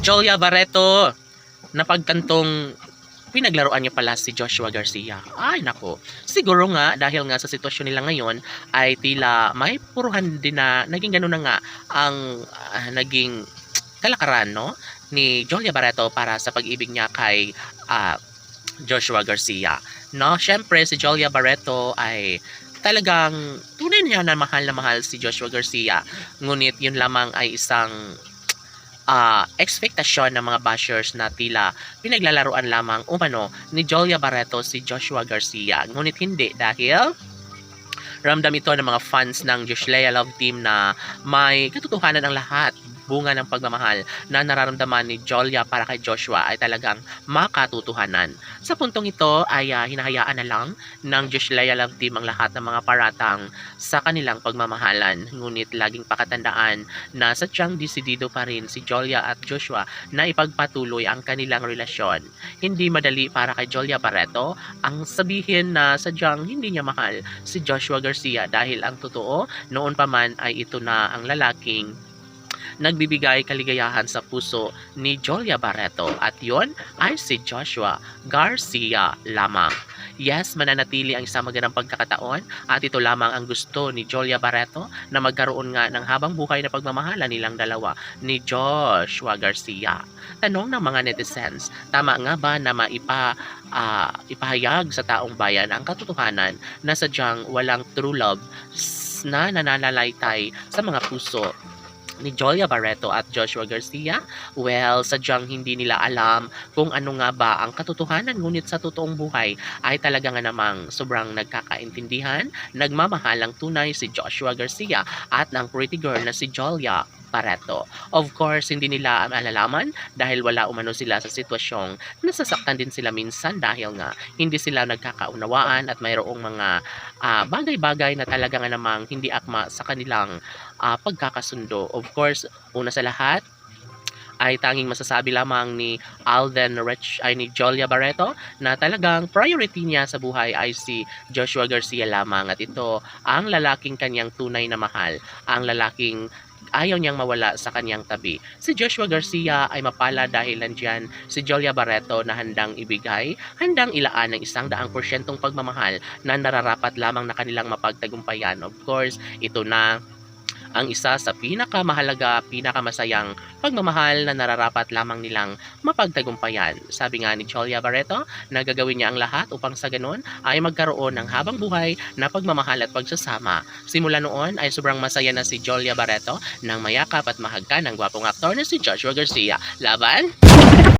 Jolia Barreto, napagkantong pinaglaruan niya pala si Joshua Garcia. Ay nako, siguro nga dahil nga sa sitwasyon nila ngayon ay tila may puruhan din na naging gano'n na nga ang naging kalakaran no ni Jolia Barreto para sa pag-ibig niya kay Joshua Garcia. No, syempre si Jolia Barreto ay talagang tunay niya na mahal si Joshua Garcia. Ngunit yun lamang ay isang ekspektasyon ng mga bashers na tila pinaglalaruan lamang umano ni Jolia Barreto si Joshua Garcia. Ngunit hindi dahil ramdam ito ng mga fans ng Joshua Love Team na may katotohanan ang lahat. Bunga ng pagmamahal na nararamdaman ni Jolia para kay Joshua ay talagang makatutuhanan. Sa puntong ito ay hinahayaan na lang ng Joshua Love Team ang lahat ng mga paratang sa kanilang pagmamahalan. Ngunit laging pakatandaan na sadyang desidido pa rin si Jolia at Joshua na ipagpatuloy ang kanilang relasyon. Hindi madali para kay Jolia Barreto ang sabihin na sadyang hindi niya mahal si Joshua Garcia dahil ang totoo noon pa man ay ito na ang lalaking nagbibigay kaligayahan sa puso ni Jolia Barreto at yon ay si Joshua Garcia lamang. Yes, mananatili ang isang magandang pagkakataon at ito lamang ang gusto ni Jolia Barreto na magkaroon nga ng habang buhay na pagmamahala nilang dalawa ni Joshua Garcia. Tanong ng mga netizens, tama nga ba na ipahayag sa taong bayan ang katotohanan na sadyang walang true love na nananalaytay sa mga puso ni Jolia Barreto at Joshua Garcia? Well, sadyang hindi nila alam kung ano nga ba ang katotohanan, ngunit sa totoong buhay ay talaga nga namang sobrang nagkakaintindihan, nagmamahalang tunay si Joshua Garcia at ng pretty girl na si Jolia Barreto. Of course, hindi nila malalaman dahil wala umano sila sa sitwasyong nasasaktan din sila minsan dahil nga hindi sila nagkakaunawaan at mayroong mga bagay-bagay na talaga nga namang hindi akma sa kanilang pagkakasundo. Of course, una sa lahat ay tanging masasabi lamang ni Alden Rich ay ni Jolia Barreto na talagang priority niya sa buhay ay si Joshua Garcia lamang at ito ang lalaking kanyang tunay na mahal, ang lalaking ayaw niyang mawala sa kanyang tabi. Si Joshua Garcia ay mapala dahil nandiyan si Jolia Barreto na handang ibigay, handang ilaan ng 100% pagmamahal na nararapat lamang na kanilang mapagtagumpayan. Of course, ito na ang isa sa pinakamahalaga, pinakamasayang pagmamahal na nararapat lamang nilang mapagtagumpayan. Sabi nga ni Jolia Barreto na gagawin niya ang lahat upang sa ganun ay magkaroon ng habang buhay na pagmamahal at pagsasama. Simula noon ay sobrang masaya na si Jolia Barreto nang mayakap at mahagka ng gwapong aktor na si Joshua Garcia. Laban!